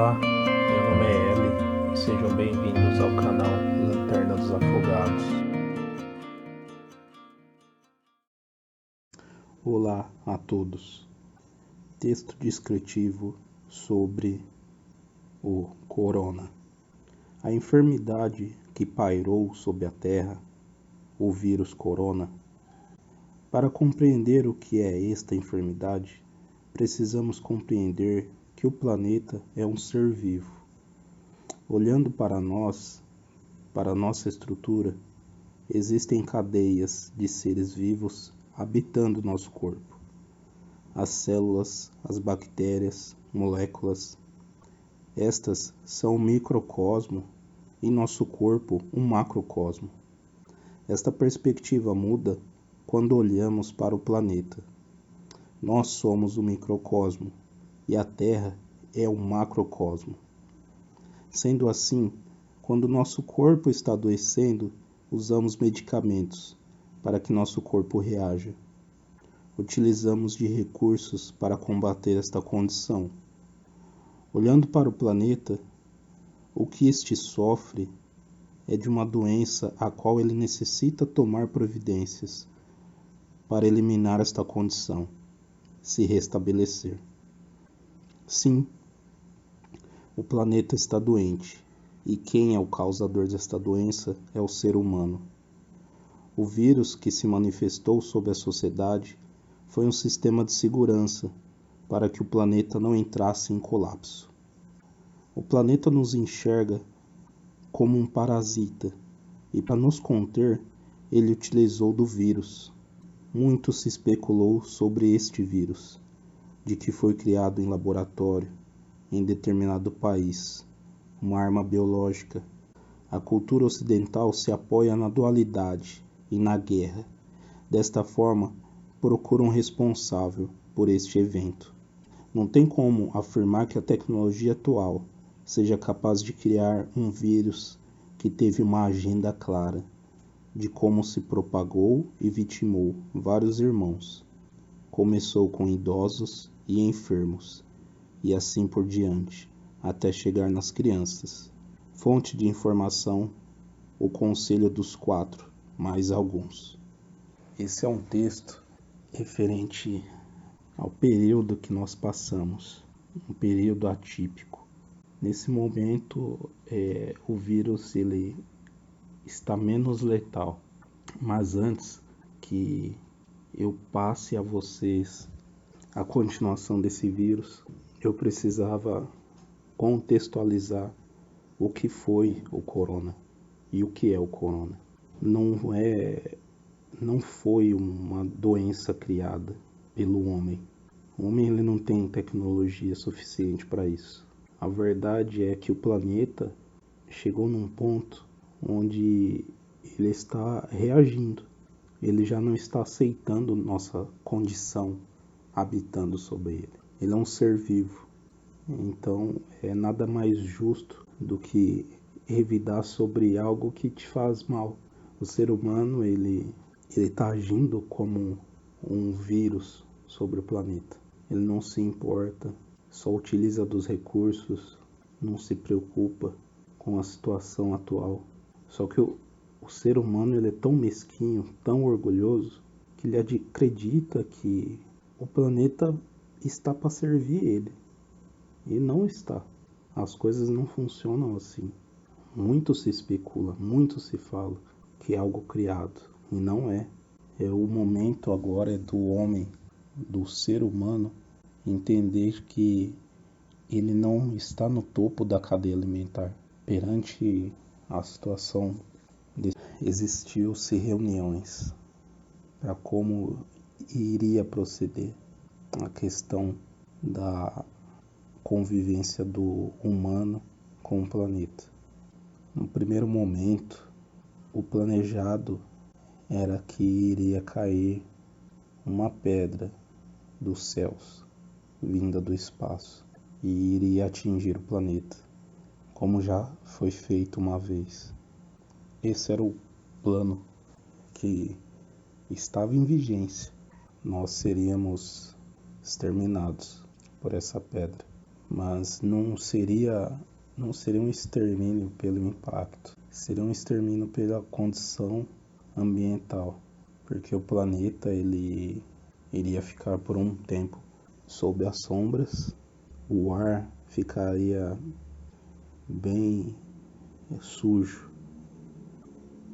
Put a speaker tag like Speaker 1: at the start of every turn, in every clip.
Speaker 1: Olá, meu nome é Eli e sejam bem-vindos ao canal Lanterna dos Afogados.
Speaker 2: Olá a todos. Texto descritivo sobre o corona. A enfermidade que pairou sobre a Terra, o vírus corona. Para compreender o que é esta enfermidade, precisamos compreender que o planeta é um ser vivo. Olhando para nós, para nossa estrutura, existem cadeias de seres vivos habitando nosso corpo. As células, as bactérias, moléculas. Estas são um microcosmo e nosso corpo um macrocosmo. Esta perspectiva muda quando olhamos para o planeta. Nós somos o microcosmo e a Terra é um macrocosmo. Sendo assim, quando nosso corpo está adoecendo, usamos medicamentos para que nosso corpo reaja. Utilizamos de recursos para combater esta condição. Olhando para o planeta, o que este sofre é de uma doença a qual ele necessita tomar providências para eliminar esta condição, se restabelecer. Sim, o planeta está doente, e quem é o causador desta doença é o ser humano. O vírus que se manifestou sobre a sociedade foi um sistema de segurança para que o planeta não entrasse em colapso. O planeta nos enxerga como um parasita e, para nos conter, ele utilizou do vírus. Muito se especulou sobre este vírus, de que foi criado em laboratório, em determinado país, uma arma biológica. A cultura ocidental se apoia na dualidade e na guerra. Desta forma, procura um responsável por este evento. Não tem como afirmar que a tecnologia atual seja capaz de criar um vírus que teve uma agenda clara de como se propagou e vitimou vários irmãos. Começou com idosos e enfermos, e assim por diante, até chegar nas crianças. Fonte de informação: O Conselho dos Quatro, mais alguns. Esse é um texto referente ao período que nós passamos, um período atípico. Nesse momento, o vírus ele está menos letal, mas antes que eu passe a vocês a continuação desse vírus, eu precisava contextualizar o que foi o corona e o que é o corona. Não foi uma doença criada pelo homem. O homem ele não tem tecnologia suficiente para isso. A verdade é que o planeta chegou num ponto onde ele está reagindo. Ele já não está aceitando nossa condição habitando sobre ele. Ele é um ser vivo. Então é nada mais justo do que revidar sobre algo que te faz mal. O ser humano ele está agindo como um vírus sobre o planeta. Ele não se importa, só utiliza dos recursos, não se preocupa com a situação atual. Só que o ser humano ele é tão mesquinho, tão orgulhoso, que ele acredita que o planeta está para servir ele. E não está. As coisas não funcionam assim. Muito se especula, muito se fala que é algo criado. E não é. O momento agora é do homem, do ser humano, entender que ele não está no topo da cadeia alimentar. Perante a situação, existiu-se reuniões para como iria proceder a questão da convivência do humano com o planeta. No primeiro momento, o planejado era que iria cair uma pedra dos céus, vinda do espaço, e iria atingir o planeta, como já foi feito uma vez. Esse era o plano que estava em vigência. Nós seríamos exterminados por essa pedra. mas não seria um extermínio pelo impacto, seria um extermínio pela condição ambiental, porque o planeta ele iria ficar por um tempo sob as sombras, o ar ficaria bem sujo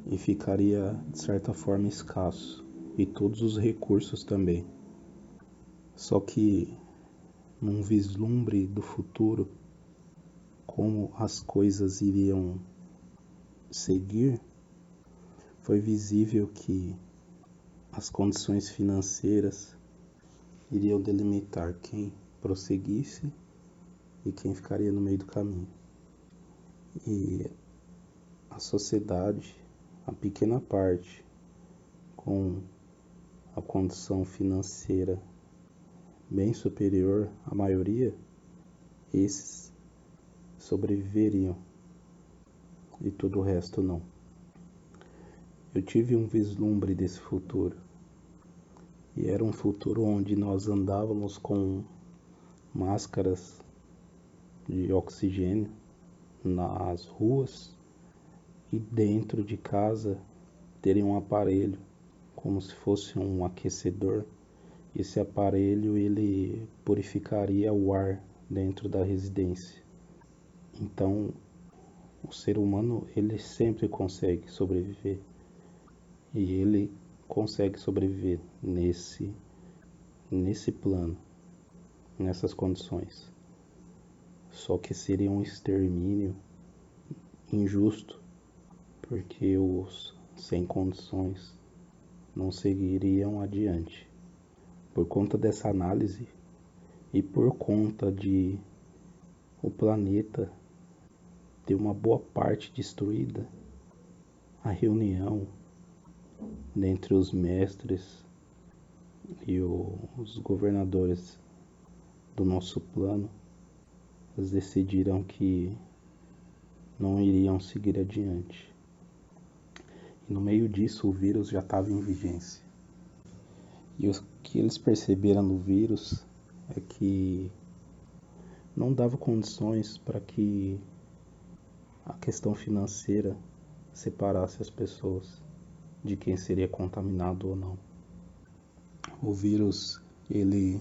Speaker 2: e ficaria de certa forma escasso, e todos os recursos também. Só que num vislumbre do futuro, como as coisas iriam seguir, foi visível que as condições financeiras iriam delimitar quem prosseguisse e quem ficaria no meio do caminho. E a sociedade, a pequena parte com a condição financeira bem superior à maioria, esses sobreviveriam e todo o resto não. Eu tive um vislumbre desse futuro, e era um futuro onde nós andávamos com máscaras de oxigênio nas ruas, e dentro de casa teria um aparelho como se fosse um aquecedor. Esse aparelho ele purificaria o ar dentro da residência. Então, o ser humano ele sempre consegue sobreviver, e ele consegue sobreviver nesse plano, nessas condições. Só que seria um extermínio injusto, porque os sem condições não seguiriam adiante. Por conta dessa análise e por conta de o planeta ter uma boa parte destruída, a reunião dentre os mestres e os governadores do nosso plano, eles decidiram que não iriam seguir adiante. E no meio disso o vírus já estava em vigência. E o que eles perceberam no vírus é que não dava condições para que a questão financeira separasse as pessoas de quem seria contaminado ou não. O vírus, ele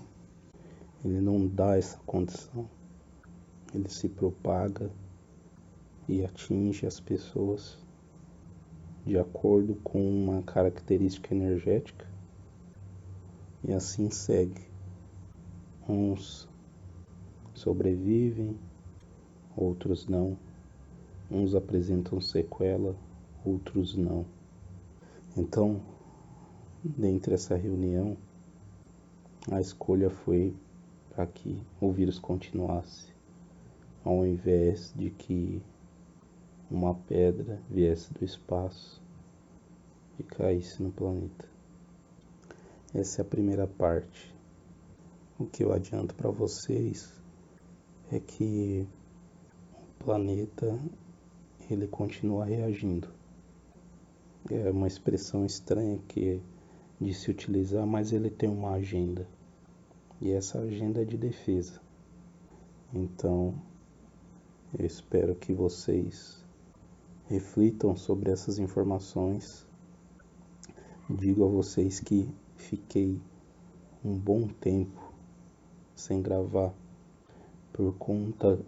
Speaker 2: não dá essa condição. Ele se propaga e atinge as pessoas de acordo com uma característica energética, e assim segue. Uns sobrevivem, outros não. Uns apresentam sequela, outros não. Então, dentre essa reunião, a escolha foi para que o vírus continuasse, ao invés de que uma pedra viesse do espaço e caísse no planeta. Essa é a primeira parte. O que eu adianto para vocês é que o planeta ele continua reagindo. É uma expressão estranha de se utilizar, mas ele tem uma agenda, e essa agenda é de defesa. Então, eu espero que vocês reflitam sobre essas informações. Digo a vocês que fiquei um bom tempo sem gravar por conta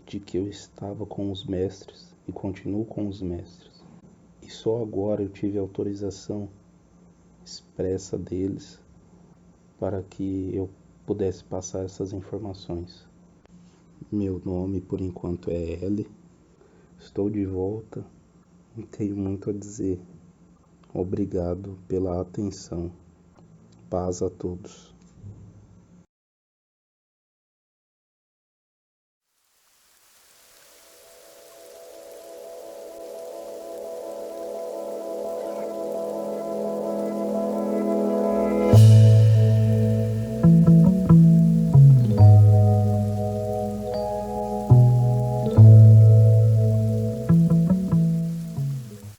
Speaker 2: de que eu estava com os mestres e continuo com os mestres. E só agora eu tive autorização expressa deles para que eu pudesse passar essas informações. Meu nome por enquanto é L. Estou de volta e tenho muito a dizer. Obrigado pela atenção. Paz a todos.